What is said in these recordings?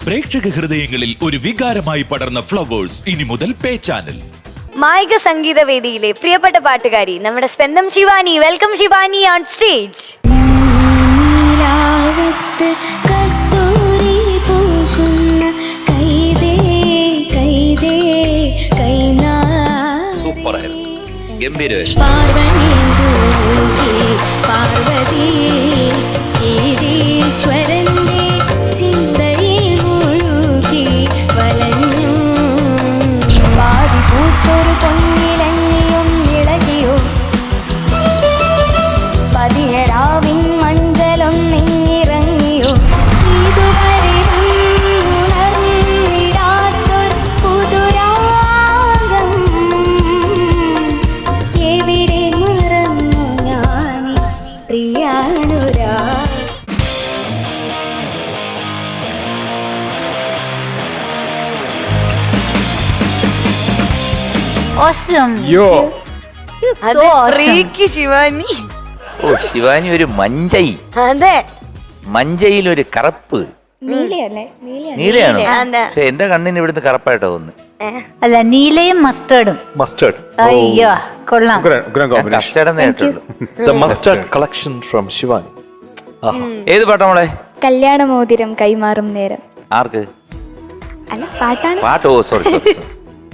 പ്രേക്ഷക ഹൃദയങ്ങളിൽ ഒരു വികാരമായി പടർന്ന ഫ്ലവേഴ്സ് ഇനി മുതൽ പേ ചാനൽ. മായിക സംഗീത വേദിയിലെ പ്രിയപ്പെട്ട പാട്ടുകാരി നമ്മുടെ സ്വന്തം Shivani. Welcome Shivani on stage. Super ആയിരുന്നു, ഗംഭീര. പാർവതി ഈശ്വരന്റെ ചിന്തയിൽ മുഴുകി വലഞ്ഞു. പാതി പൂത്തൊരു പൊന്നിലങ്ങിയും ഇളകിയോ, പതിയരാവിൻ മഞ്ചലം നിന്നിറങ്ങിയോ. ഇതുവരെ ഉണർന്നിടാത്തൊരു പുതുരാഗം എവിടെ മറന്നു ഞാൻ പ്രിയാനുരാ. Awesome. So awesome. ശിവാനി. ഓ, ശിവാനി ഒരു മഞ്ചൈ, അതെ, മഞ്ചയിൽ ഒരു കറുപ്പ്. നീലയല്ലേ? നീലയാണോ? അതെ. പക്ഷെ എന്റെ കണ്ണിന് ഇവിടുന്ന് കറുപ്പായിട്ടോ തോന്നുന്നു. അല്ല, നീലയും മസ്റ്റേർഡും. Mustard. അയ്യോ, കൊള്ളാം. Grand combination. കസ്റ്റർഡ് കേട്ടുള്ളൂ. The mustard collection from Shivani. ഏത് പാട്ടാ മോളെ? കല്യാണമോതിരം കൈമാറും നേരം. ആർക്ക് അല്ല, പാട്ടാണ്. പാട്ട്? ഓ, സോറി സോറി.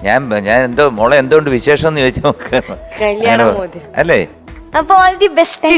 ഞാൻ എന്തോ മോളെ എന്തുകൊണ്ട് വിശേഷം എന്ന് ചോദിച്ചു നോക്ക്. കല്യാണമോതിരം. അല്ലേ? അപ്പൊ all the best.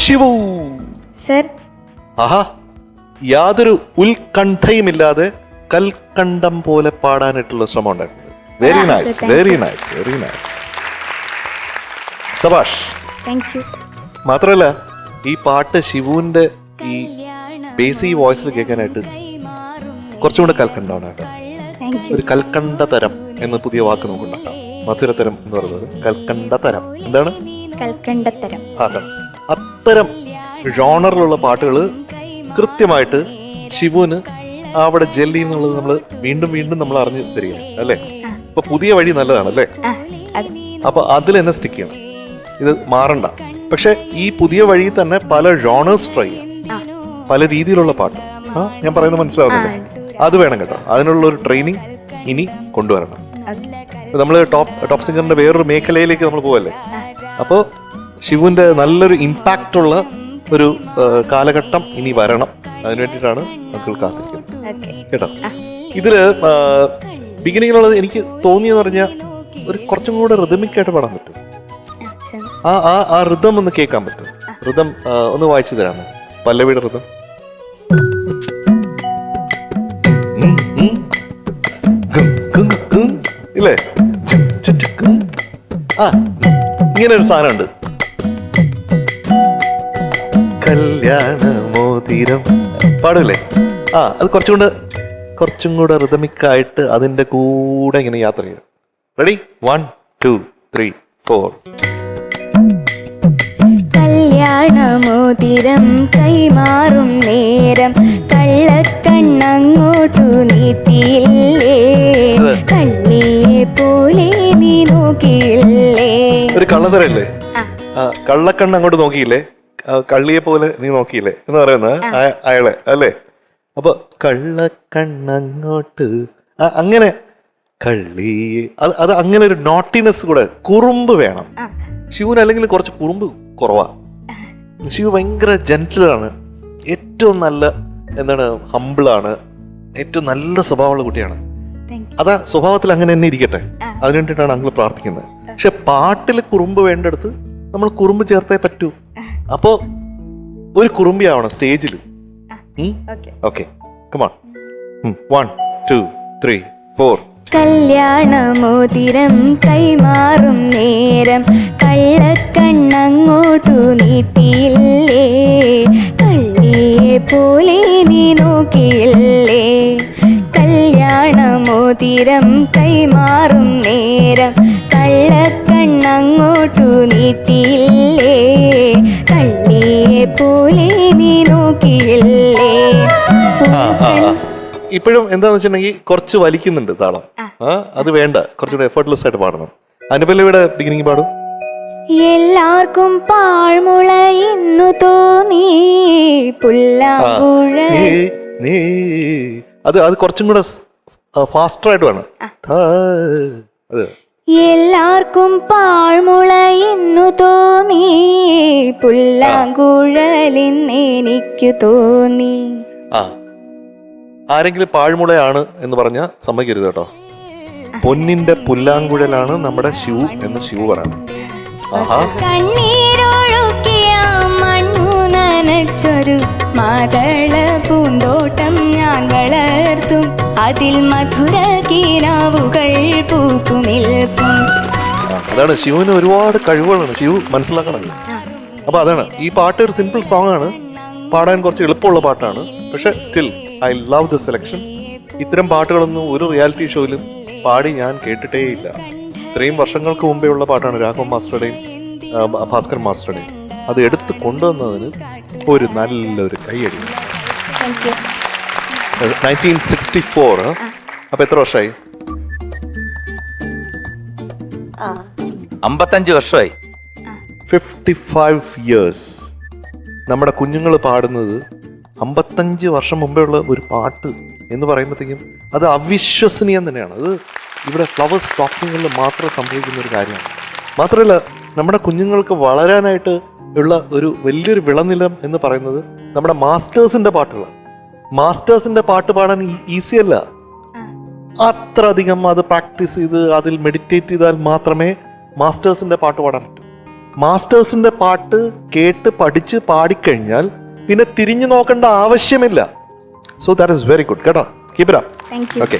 Shivu. Sir ആഹാ, യാതൊരു ഉത്കണ്ഠയുമില്ലാതെ കൽക്കണ്ടം പോലെ പാടാനായിട്ടുള്ള ശ്രമം ഉണ്ടായിട്ടുണ്ട്. Very nice, thank very nice, very nice. സബാഷ്. Thank you. മാത്രമല്ല ഈ പാട്ട് ശിവുവിന്റെ ഈ ബേസി വോയിസിൽ കേൾക്കാനായിട്ട് കുറച്ചും കൂടെ കൽക്കണ്ടാണ് കേട്ടോ. Thank you. ഒരു കൽക്കണ്ട തരം എന്ന പുതിയ വാക്ക് നമുക്ക് ഉണ്ടാക്കാം. മധുരതരം എന്ന് പറയുന്നത് കൽക്കണ്ട തരം. എന്താണ്? കൽക്കണ്ടത്തരം. അതാണ്. അത്തരം ജോണറിലുള്ള പാട്ടുകൾ കൃത്യമായിട്ട് ശിവുവിന് അവിടെ ജെല്ലി എന്നുള്ളത് നമ്മൾ വീണ്ടും വീണ്ടും നമ്മൾ അറിഞ്ഞു തരിക അല്ലേ? അപ്പൊ പുതിയ വഴി നല്ലതാണ് അല്ലേ? ആ അത് അപ്പൊ അതിൽ തന്നെ സ്റ്റിക്ക് ചെയ്യണം, ഇത് മാറണ്ട. പക്ഷെ ഈ പുതിയ വഴി തന്നെ പല ജോണേഴ്സ് ട്രൈ ചെയ്യാം, പല രീതിയിലുള്ള പാട്ട്. ഞാൻ പറയുന്നത് മനസ്സിലാവുന്നില്ലേ? അത് വേണം കേട്ടോ. അതിനുള്ള ഒരു ട്രെയിനിങ് ഇനി കൊണ്ടുവരണം. നമ്മൾ ടോപ്പ് സിംഗറിന്റെ വേറൊരു മേഖലയിലേക്ക് നമ്മൾ പോവല്ലേ? അപ്പോൾ ശിവുവിന്റെ നല്ലൊരു ഇമ്പാക്റ്റ് ഉള്ള ഒരു കാലഘട്ടം ഇനി വരണം. അതിനു വേണ്ടിയിട്ടാണ് മക്കൾ കാത്തിരിക്കുന്നത് കേട്ടോ. ഇതില് ബിഗിനിങ്ങിലുള്ളത് എനിക്ക് തോന്നിയെന്ന് പറഞ്ഞാൽ ഒരു കുറച്ചും കൂടെ റിതമിക്കായിട്ട് പാടാൻ പറ്റും. ആ റിതം ഒന്ന് കേൾക്കാൻ പറ്റും. റിതം ഒന്ന് വായിച്ചു തരാമോ? പല്ലവിയുടെ റിതം. ഇല്ലേ? ഇങ്ങനെ ഒരു സാധനമുണ്ട്. കല്യാണമോതിരം പാടില്ലേ? അത് കുറച്ചും കൂടെ റിതമിക്കായിട്ട് അതിന്റെ കൂടെ ഇങ്ങനെ യാത്ര ചെയ്യും. റെഡി? 1 2 3 4. കല്യാണമോതിരം കൈമാറും നേരം കള്ളക്കണ്ണങ്ങോട്ടു നീട്ടിയില്ലേ, കള്ളിയെ പോലെ നീ നോക്കിയില്ലേ. ഒരു കള്ളത്തരല്ലേ? കള്ളക്കണ്ണ് അങ്ങോട്ട് നോക്കിയില്ലേ, കള്ളിയെ പോലെ നീ നോക്കിയില്ലേ എന്ന് പറയുന്നത് അയാളെ അല്ലേ? അപ്പൊ കള്ളക്കണ്ണങ്ങോട്ട് അങ്ങനെ കള്ളിയെ, അത് അങ്ങനെ ഒരു നോട്ടിനെസ് കൂടെ, കുറുമ്പ് വേണം ശിവന്. അല്ലെങ്കിൽ കുറച്ച് കുറുമ്പ് കുറവാ. ശിവ ഭയങ്കര ജെന്റിലാണ്, ഏറ്റവും നല്ല എന്താണ് ഹംബിളാണ്, ഏറ്റവും നല്ല സ്വഭാവമുള്ള കുട്ടിയാണ്. അതാ സ്വഭാവത്തിൽ അങ്ങനെ തന്നെ ഇരിക്കട്ടെ, അതിനു വേണ്ടിയിട്ടാണ് അങ്ങൾ പ്രാർത്ഥിക്കുന്നത്. പക്ഷെ പാട്ടിൽ കുറുമ്പ് വേണ്ടടുത്ത് നമ്മൾ കുറുമ്പ് ചേർത്തേ പറ്റൂ. അപ്പോ ഒരു കുറുമ്പി ആവണം സ്റ്റേജിൽ. Okay, come on. 1 2 3 4. കല്യാണമോതിരം കൈമാറും നേരം കള്ളക്കണ്ണങ്ങോട്ടു നീട്ടിയില്ലേ, കള്ളിയെ പോലെ നീ നോക്കിയില്ലേ. കല്യാണമോതിരം കൈമാറും നേരം കള്ളക്കണ്ണങ്ങോട്ടു നീട്ടിയില്ലേ, കള്ളിയെ പോലെ നീ നോക്കിയില്ലേ. ഇപ്പോഴും എന്താന്ന് വെച്ചിട്ടുണ്ടെങ്കിൽ കുറച്ച് വലിക്കുന്നുണ്ട് താളം. അത് വേണ്ട, കുറച്ചുകൂടെ എഫേർട്ട്ലെസ് ആയിട്ട് പാടണം. അനുപല്ലവിയുടെ ബിഗിനിങ് പാടും. എല്ലാവർക്കും പാഴ്മുള ഇന്നു തോന്നി പുല്ലാങ്കുഴ. അത് കുറച്ചും കൂടെ ഫാസ്റ്റർ ആയിട്ട് വേണം. അത് എല്ലാവർക്കും പാഴ്മുള ഇന്നു തോന്നി പുല്ലാങ്കുഴലിന്നെനിക്കു തോന്നി. ആരെങ്കിലും പാഴ്മുളയാണ് എന്ന് പറഞ്ഞാൽ സമ്മതിക്കരുത് കേട്ടോ. പൊന്നിന്റെ പുല്ലാങ്കുഴലാണ് നമ്മുടെ ശിവു എന്ന് ശിവു പറയണം. കണ്ണീരൊഴുക്കിയ മണ്ണു നനച്ചൊരു മാതള പൂന്തോട്ടം ഞാൻ വളർത്തും, അതിൽ മധുര കിനാവുകൾ പൂത്തു നിൽക്കും. അതാണ് ശിവുവിന് ഒരുപാട് കഴിവുകളാണ് ശിവു മനസ്സിലാക്കണത്. അപ്പൊ അതാണ് ഈ പാട്ട്. ഒരു സിമ്പിൾ സോങ് ആണ്, പാടാൻ കുറച്ച് എളുപ്പമുള്ള പാട്ടാണ്. പക്ഷെ still I love the selection. ഇത്തരം പാട്ടുകളൊന്നും ഒരു റിയാലിറ്റി ഷോയിലും പാടി ഞാൻ കേട്ടിട്ടേ ഇല്ല. ഇത്രയും വർഷങ്ങൾക്ക് മുമ്പേ ഉള്ള പാട്ടാണ് രാഘവ മാസ്റ്ററുടെയും ഭാസ്കർ മാസ്റ്ററുടെയും. അത് എടുത്ത് കൊണ്ടുവന്നതിന് ഒരു നല്ലൊരു കൈയടി. 1964. അപ്പൊ എത്ര വർഷമായി? 55 വർഷമായി. 55 years. നമ്മുടെ കുഞ്ഞുങ്ങൾ പാടുന്നത് 55 വർഷം മുമ്പേ ഉള്ള ഒരു പാട്ട് എന്ന് പറയുമ്പോഴത്തേക്കും അത് അവിശ്വസനീയം തന്നെയാണ്. അത് ഇവിടെ ഫ്ലവേഴ്സ് ടോപ്പ് സിംഗറിൽ മാത്രം സംഭവിക്കുന്ന ഒരു കാര്യമാണ്. മാത്രമല്ല നമ്മുടെ കുഞ്ഞുങ്ങൾക്ക് വളരാനായിട്ട് ഉള്ള ഒരു വലിയൊരു വിളനിലം എന്ന് പറയുന്നത് നമ്മുടെ മാസ്റ്റേഴ്സിന്റെ പാട്ടുകളാണ്. മാസ്റ്റേഴ്സിന്റെ പാട്ട് പാടാൻ ഈസി അല്ല. അത്ര അധികം അത് പ്രാക്ടീസ് ചെയ്ത് അതിൽ മെഡിറ്റേറ്റ് ചെയ്താൽ മാത്രമേ മാസ്റ്റേഴ്സിന്റെ പാട്ട് പാടാൻ പറ്റൂ. മാസ്റ്റേഴ്സിന്റെ പാട്ട് കേട്ട് പഠിച്ച് പാടിക്കഴിഞ്ഞാൽ പിന്നെ തിരിഞ്ഞു നോക്കേണ്ട ആവശ്യമില്ല. So that is very good കേട്ടോ. Keep it up. Okay.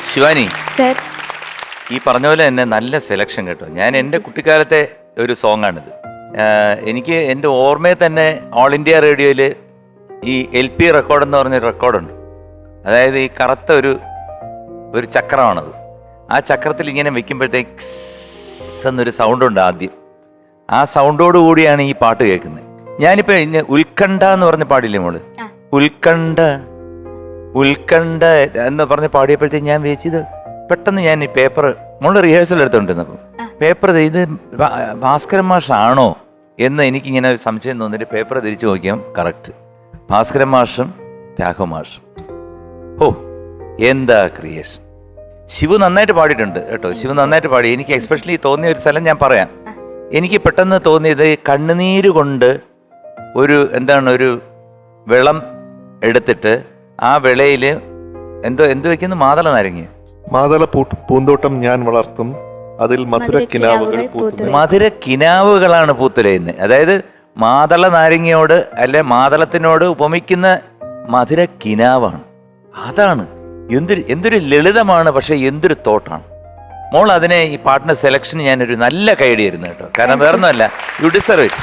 Shivani, sir. ഈ പറഞ്ഞ പോലെ തന്നെ നല്ല സെലക്ഷൻ കേട്ടോ. ഞാൻ എൻ്റെ കുട്ടിക്കാലത്തെ ഒരു സോങ്ങാണിത്. എനിക്ക് എൻ്റെ ഓർമ്മയിൽ തന്നെ ഓൾ ഇന്ത്യ റേഡിയോയിൽ ഈ LP റെക്കോർഡ് എന്ന് പറഞ്ഞൊരു റെക്കോർഡുണ്ട്. അതായത് ഈ കറുത്ത ഒരു ചക്രമാണത്. ആ ചക്രത്തിൽ ഇങ്ങനെ വെക്കുമ്പോഴത്തേക്ക് എന്നൊരു സൗണ്ടുണ്ട് ആദ്യം. ആ സൗണ്ടോട് കൂടിയാണ് ഈ പാട്ട് കേൾക്കുന്നത്. ഞാനിപ്പോൾ ഇന്ന് ഉത്കണ്ഠ എന്ന് പറഞ്ഞ് പാടില്ലേ മോള്, ഉത്കണ്ഠ ഉത്കണ്ഠ എന്ന് പറഞ്ഞ് പാടിയപ്പോഴത്തേക്ക് ഞാൻ വിചാരിച്ചത് പെട്ടെന്ന് ഞാൻ ഈ പേപ്പർ മോള് റിഹേഴ്സൽ എടുത്തോണ്ടിരുന്നപ്പോൾ പേപ്പർ ഇത് ഭാസ്കരൻ മാഷാണോ എന്ന് എനിക്കിങ്ങനെ ഒരു സംശയം തോന്നിയിട്ട് പേപ്പർ തിരിച്ചു നോക്കിയാൽ കറക്റ്റ് ഭാസ്കരൻ മാഷും രാഘവ മാഷും. ഓ എന്താ ക്രിയേഷൻ. ശിവു നന്നായിട്ട് പാടിയിട്ടുണ്ട് കേട്ടോ. ശിവു നന്നായിട്ട് പാടി. എനിക്ക് എസ്പെഷ്യലി തോന്നിയ ഒരു സ്ഥലം ഞാൻ പറയാം. എനിക്ക് പെട്ടെന്ന് തോന്നിയത് കണ്ണുനീര് കൊണ്ട് ഒരു വെള്ളം എടുത്തിട്ട് ആ വെളയിൽ എന്ത് വെക്കുന്നു, മാതള നാരങ്ങ. മാതള പൂന്തോട്ടം ഞാൻ വളർത്തും, അതിൽ മധുര കിനാവുകൾ പൂത്തു. മധുര കിനാവുകളാണ് പൂത്തുലയുന്നത്. അതായത് മാതള നാരങ്ങയോട് അല്ലെ മാതളത്തിനോട് ഉപമിക്കുന്ന മധുര കിനാവാണ്. അതാണ് എന്തൊരു ലളിതമാണ്, പക്ഷെ എന്തൊരു തോട്ടാണ്. മോൾ അതിനെ ഈ പാട്ടിന്റെ സെലക്ഷൻ ഞാനൊരു നല്ല കൈഡിയായിരുന്നു കേട്ടോ. കാരണം വേറൊന്നുമല്ല, യു ഡിസർവ് ഇറ്റ്.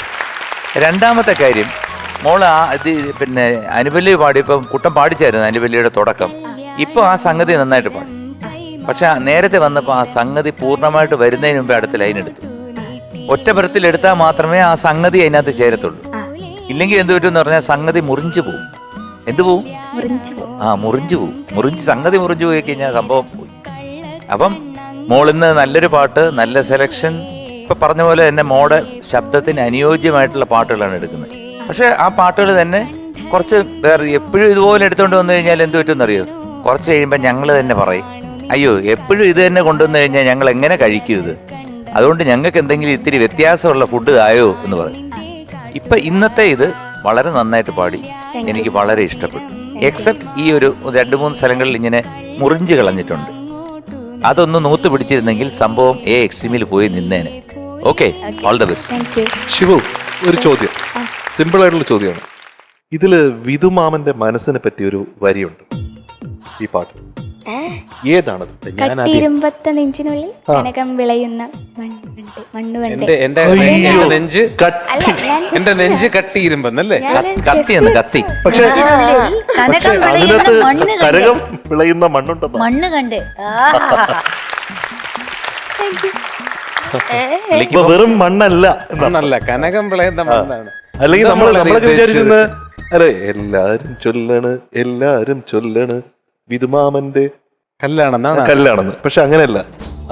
രണ്ടാമത്തെ കാര്യം, മോൾ പിന്നെ അനുപല്ലി പാടിയപ്പം കുട്ടൻ പാടിച്ചായിരുന്നു അനുപല്ലിയുടെ തുടക്കം. ഇപ്പോൾ ആ സംഗതി നന്നായിട്ട് പാടി. പക്ഷെ നേരത്തെ വന്നപ്പോൾ ആ സംഗതി പൂർണ്ണമായിട്ട് വരുന്നതിന് മുമ്പേ അടുത്ത ലൈൻ എടുത്തു. ഒറ്റ പരത്തിൽ എടുത്താൽ മാത്രമേ ആ സംഗതി അതിനകത്ത് ചേരത്തുള്ളൂ. ഇല്ലെങ്കിൽ എന്ത് പറ്റുമെന്ന് പറഞ്ഞാൽ സംഗതി മുറിഞ്ചു പോവും. എന്ത് പോവും? മുറിഞ്ചു പോവും. സംഗതി മുറിഞ്ചു പോയി കഴിഞ്ഞാൽ സംഭവം പോയി. അപ്പം മോളിന്ന് നല്ലൊരു പാട്ട്, നല്ല സെലക്ഷൻ. ഇപ്പൊ പറഞ്ഞ പോലെ തന്നെ മോടെ ശബ്ദത്തിന് അനുയോജ്യമായിട്ടുള്ള പാട്ടുകളാണ് എടുക്കുന്നത്. പക്ഷെ ആ പാട്ടുകൾ തന്നെ കുറച്ച് വേറെ എപ്പോഴും ഇതുപോലെ എടുത്തുകൊണ്ട് വന്നു കഴിഞ്ഞാൽ എന്ത് പറ്റുമെന്നറിയോ? കുറച്ച് കഴിയുമ്പോൾ ഞങ്ങൾ തന്നെ പറയും, അയ്യോ എപ്പോഴും ഇത് തന്നെ കൊണ്ടുവന്നു കഴിഞ്ഞാൽ ഞങ്ങൾ എങ്ങനെ കഴിക്കും ഇത്, അതുകൊണ്ട് ഞങ്ങൾക്ക് എന്തെങ്കിലും ഇത്തിരി വ്യത്യാസമുള്ള ഫുഡ് ആയോ എന്ന് പറയും. ഇപ്പൊ ഇന്നത്തെ ഇത് വളരെ നന്നായിട്ട് പാടി, എനിക്ക് വളരെ ഇഷ്ടപ്പെട്ടു. എക്സെപ്റ്റ് ഈ ഒരു 2-3 സ്ഥലങ്ങളിൽ ഇങ്ങനെ മുറിഞ്ചു കളഞ്ഞിട്ടുണ്ട്. അതൊന്ന് നൂത്ത് പിടിച്ചിരുന്നെങ്കിൽ സംഭവം എക്സ്ട്രീമിൽ പോയി നിന്നേനെ. Okay, all the best. Shivu, ഒരു ചോദ്യം, സിമ്പിൾ ആയിട്ടുള്ള ചോദ്യമാണ്. ഇതില് വിധുമാമന്റെ മനസ്സിനെ പറ്റിയ ഒരു വരിയുണ്ട് ഈ പാട്ട്. ഏതാണത്? കട്ടിയിരുമ്പത്ത നെഞ്ചിനുള്ളിൽ കനകം വിളയുന്ന മണ്ണുകണ്ട്. എന്റെ നെഞ്ച് കട്ടിയിരുമ്പന്നല്ലേ? കത്തി. പക്ഷെ കനകം അതിനകത്ത് വിളയുന്ന കരകം വിളയുന്ന മണ്ണുണ്ടെന്ന്. മണ്ണ് കണ്ട് വെറും മണ്ണല്ല, മണ്ണല്ല, കനകം വിളയുന്ന മണ്ണാണ്. അല്ലെങ്കിൽ നമ്മളൊക്കെ വിചാരിച്ചിരുന്നത് അല്ലെ, എല്ലാരും ചൊല്ലണ് വിധുമാമന്റെ കല്ലാണെന്ന്. പക്ഷെ അങ്ങനെയല്ല,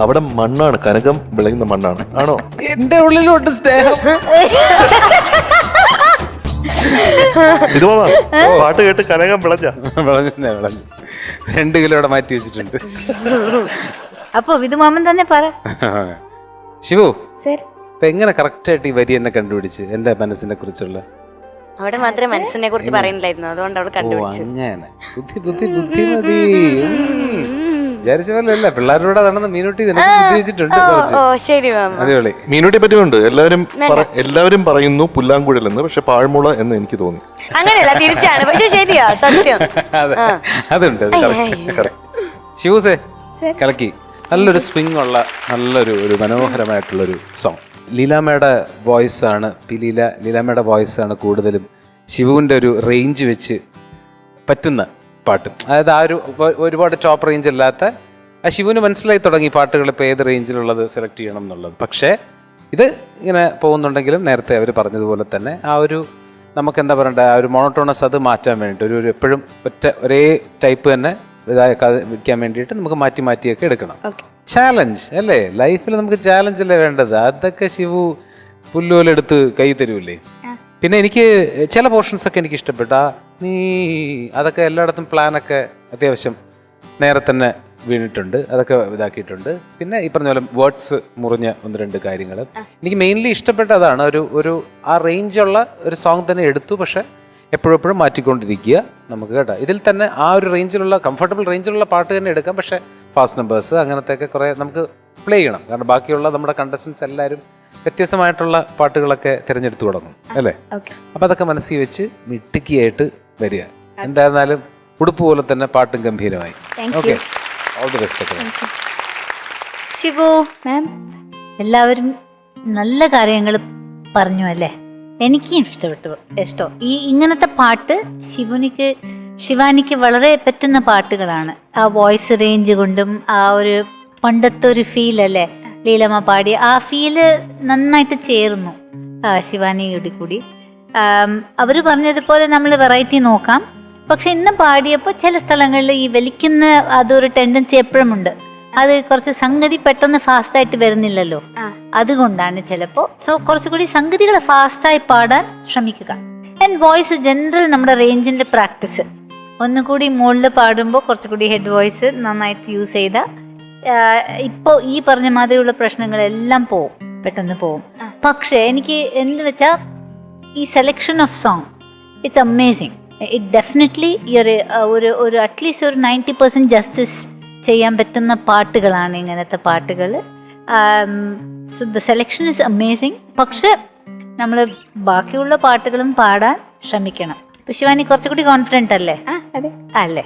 അവിടെ മണ്ണാണ്, കനകം വിളയുന്ന മണ്ണാണ്. ആണോ? എന്റെ ഉള്ളിലോട്ട് സ്നേഹം. വിധുമാമ പാട്ട് കേട്ട് കനകം വിളഞ്ഞു 2 കിലോ മാറ്റി വെച്ചിട്ടുണ്ട്. അപ്പൊ വിധുമാമൻ തന്നെ പറ. ശിവു, സർ, ഇപ്പൊ എങ്ങനെ കറക്റ്റ് ആയിട്ട് ഈ വരി എന്നെ കണ്ടുപിടിച്ച് എന്റെ മനസ്സിനെ കുറിച്ചുള്ള? അവിടെ മാത്രമേ മനസ്സിനെ കുറിച്ച് പറയുന്നില്ലായിരുന്നു, അതുകൊണ്ട് അവൾ കണ്ടുപിടിച്ചു. അങ്ങനെ ബുദ്ധിമതി വിചാരിച്ച പോലെ അല്ല. പിള്ളേരോട് നടന്ന മീനുട്ടി ബുദ്ധി വെച്ചിട്ടുണ്ട്. അടിപൊളി. മീനുട്ടിയെ പറ്റിയുണ്ട്. എല്ലാവരും പറയുന്നു പുല്ലാങ്കുഴൽ എന്ന്, പക്ഷെ പാഴ്മുള എന്ന് എനിക്ക് തോന്നി. അങ്ങനെയല്ല, തിരിച്ചാണ്. പക്ഷെ ശരിയാ, സത്യം. അതുണ്ട്. ശിവസേ കലക്കി. നല്ലൊരു സ്വിംഗ് ഉള്ള നല്ലൊരു മനോഹരമായിട്ടുള്ളൊരു സോങ്. ലീലാമ്മയുടെ വോയിസ് ആണ്, ലീലാമ്മയുടെ വോയിസ് ആണ് കൂടുതലും ശിവുവിൻ്റെ ഒരു റേഞ്ച് വെച്ച് പറ്റുന്ന പാട്ട്. അതായത് ആ ഒരുപാട് ടോപ്പ് റേഞ്ച് അല്ലാത്ത ആ ശിവുവിന് മനസ്സിലായി തുടങ്ങി പാട്ടുകൾ ഇപ്പോൾ ഏത് റേഞ്ചിലുള്ളത് സെലക്ട് ചെയ്യണം എന്നുള്ളത്. പക്ഷേ ഇത് ഇങ്ങനെ പോകുന്നുണ്ടെങ്കിലും നേരത്തെ അവർ പറഞ്ഞതുപോലെ തന്നെ ആ ഒരു നമുക്ക് എന്താ പറയണ്ടേ, ആ ഒരു മോണോട്ടോണസ് അത് മാറ്റാൻ വേണ്ടിയിട്ട് ഒരു എപ്പോഴും ഒരേ ടൈപ്പ് തന്നെ വിൽക്കാൻ വേണ്ടിയിട്ട് നമുക്ക് മാറ്റിയൊക്കെ എടുക്കണം. ചാലഞ്ച് അല്ലേ ലൈഫിൽ, നമുക്ക് ചാലഞ്ച് അല്ലേ വേണ്ടത്. അതൊക്കെ ശിവു പുല്ലുപോലെടുത്ത് കൈ തരൂല്ലേ. പിന്നെ എനിക്ക് ചില പോർഷൻസ് ഒക്കെ എനിക്ക് ഇഷ്ടപ്പെട്ട അതൊക്കെ എല്ലായിടത്തും പ്ലാനൊക്കെ അത്യാവശ്യം നേരെ തന്നെ വീണിട്ടുണ്ട്, അതൊക്കെ ഇതാക്കിയിട്ടുണ്ട്. പിന്നെ ഈ പറഞ്ഞ പോലെ വേർഡ്സ് മുറിഞ്ഞ 1-2 കാര്യങ്ങൾ എനിക്ക് മെയിൻലി ഇഷ്ടപ്പെട്ട അതാണ്. ഒരു ആ റേഞ്ചുള്ള ഒരു സോങ് തന്നെ എടുത്തു, പക്ഷെ എപ്പോഴും മാറ്റിക്കൊണ്ടിരിക്കുക നമുക്ക് കേട്ടോ. ഇതിൽ തന്നെ ആ ഒരു റേഞ്ചിലുള്ള കംഫർട്ടബിൾ റേഞ്ചിലുള്ള പാട്ട് തന്നെ എടുക്കാം, പക്ഷെ ഫാസ്റ്റ് നമ്പേഴ്സ് അങ്ങനത്തെയൊക്കെ കുറേ നമുക്ക് പ്ലേ ചെയ്യണം. കാരണം ബാക്കിയുള്ള നമ്മുടെ കണ്ടസ്റ്റൻസ് എല്ലാവരും വ്യത്യസ്തമായിട്ടുള്ള പാട്ടുകളൊക്കെ തിരഞ്ഞെടുത്ത് തുടങ്ങും അല്ലേ? ഓക്കെ. അപ്പൊ അതൊക്കെ മനസ്സിൽ വെച്ച് മിടുക്കിയായിട്ട് വരിക. എന്തായിരുന്നാലും ഉടുപ്പ് പോലെ തന്നെ പാട്ടും ഗംഭീരമായി. Thank okay, you. All the best. Shivu, ma'am എല്ലാവരും നല്ല കാര്യങ്ങൾ പറഞ്ഞു അല്ലേ? എനിക്കും ഇഷ്ടം. ഈ ഇങ്ങനത്തെ പാട്ട് ശിവാനിക്ക് വളരെ പറ്റുന്ന പാട്ടുകളാണ്. ആ വോയിസ് റേഞ്ച് കൊണ്ടും ആ ഒരു പണ്ടത്തെ ഒരു ഫീൽ അല്ലേ ലീലമ്മ പാടി, ആ ഫീല് നന്നായിട്ട് ചേർന്നു ശിവാനിയുടെ കൂടി. അവർ പറഞ്ഞതുപോലെ നമ്മൾ വെറൈറ്റി നോക്കാം. പക്ഷെ ഇന്ന് പാടിയപ്പോൾ ചില സ്ഥലങ്ങളിൽ ഈ വലിക്കുന്ന അതൊരു ടെൻഡൻസി എപ്പോഴും ഉണ്ട്. അത് കുറച്ച് സംഗതി പെട്ടെന്ന് ഫാസ്റ്റായിട്ട് വരുന്നില്ലല്ലോ, അതുകൊണ്ടാണ് ചിലപ്പോൾ. സോ കുറച്ചുകൂടി സംഗതികൾ ഫാസ്റ്റായി പാടാൻ ശ്രമിക്കുക. ആൻഡ് വോയിസ് ജനറൽ നമ്മുടെ റേഞ്ചിൻ്റെ പ്രാക്ടീസ് ഒന്നുകൂടി മുകളിൽ പാടുമ്പോൾ കുറച്ചുകൂടി ഹെഡ് വോയിസ് നന്നായിട്ട് യൂസ് ചെയ്താൽ ഇപ്പോൾ ഈ പറഞ്ഞ മാതിരിയുള്ള പ്രശ്നങ്ങളെല്ലാം പോവും, പെട്ടെന്ന് പോവും. പക്ഷേ എനിക്ക് എന്ത് വെച്ചാൽ ഈ selection of song it's amazing. It definitely ഒരു അറ്റ്ലീസ്റ്റ് ഒരു 90% ജസ്റ്റിസ് ചെയ്യാൻ പറ്റുന്ന പാട്ടുകളാണ് ഇങ്ങനത്തെ പാട്ടുകൾ. So the selection is amazing. പക്ഷെ നമ്മൾ ബാക്കിയുള്ള പാട്ടുകളും പാടാൻ ശ്രമിക്കണം. ഇപ്പൊ ശിവാനി കുറച്ചുകൂടി കോൺഫിഡൻറ്റ് അല്ലേ? അല്ലേ?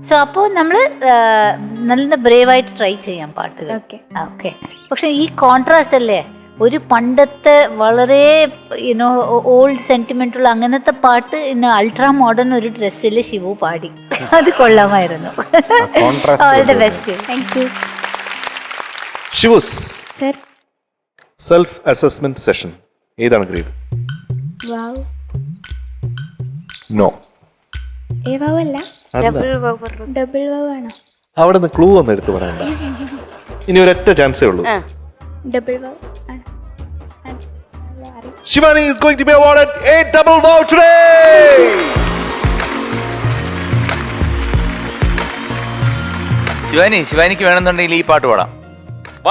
സോ അപ്പോൾ നമ്മൾ നല്ല ബ്രേവായിട്ട് ട്രൈ ചെയ്യാം പാട്ടുകൾ. ഓക്കെ. പക്ഷെ ഈ കോൺട്രാസ്റ്റ് അല്ലേ, ഒരു പണ്ടത്തെ വളരെ യുനോ ഓൾഡ് സെന്റിമെന്റുള്ള അങ്ങനത്തെ പാട്ട് ഇന്ന് അൾട്രാ മോഡേൺ ഒരു ഡ്രസ്സിൽ ശിവു പാടി. അത് കൊള്ളാമായിരുന്നു. All the best. Thank you ഷിവുസ്, സർ. സെൽഫ് അസസ്മെന്റ് സെഷൻ ഏതാണ് grade? Wow. No. A wow അല്ല, ഡബിൾ വാവ് ആണോ? അവിടെ നിന്ന് ക്ലൂ ഒന്നും എടുത്തു പറയണ്ട. ഇനി ഒരൊറ്റ ചാൻസേ ഉള്ളൂ. ഡബിൾ വാവ് ആണ്. Shivani is going to be awarded a double wow today. ശിവാനിക്ക് വേണമെന്നുണ്ടെങ്കിൽ ഈ പാട്ട് പാടാം.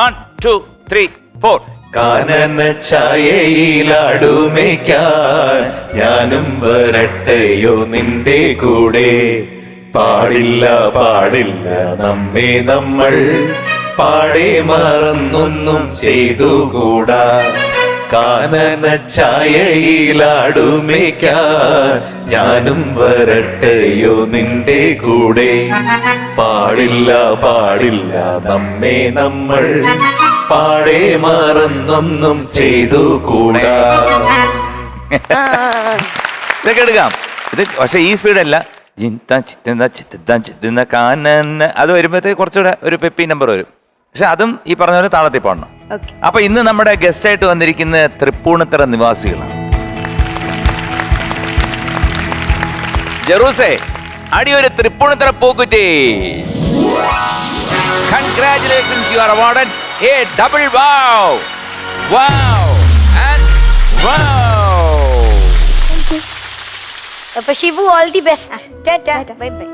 1 2 3 4. കാനന ഛായയിലാടുമേക്കാൻ ഞാനും വരട്ടെയോ നിന്റെ കൂടെ. പാടില്ല പാടില്ല നമ്മെ നമ്മൾ പാടെ മറന്നൊന്നും ചെയ്തുകൂടാ. കാനന ഛായയിലാടുമേക്കാൻ ഞാനും വരട്ടെയോ നിന്റെ കൂടെ. പാടില്ല പാടില്ല നമ്മെ നമ്മൾ പാടെ മറന്നൊന്നും ചെയ്തുകൂടാ. ഇതൊക്കെ എടുക്കാം. ഇത് പക്ഷെ ഈ സ്പീഡല്ല. അത് വരുമ്പോഴത്തേക്ക് കുറച്ചുകൂടെ ഒരു പെപ്പി നമ്പർ വരും. പക്ഷെ അതും ഈ പറഞ്ഞ പോലെ താളത്തിൽ പാടണം. അപ്പൊ ഇന്ന് നമ്മുടെ ഗസ്റ്റായിട്ട് വന്നിരിക്കുന്ന Tripunithura നിവാസികളാണ്. ജെറൂസേ, അടിയൊരു Tripunithura പൂക്കുറ്റി. Congratulations, you are awarded a double wow. Wow and wow. അപ്പൊ Shivu, all the best. Bye bye.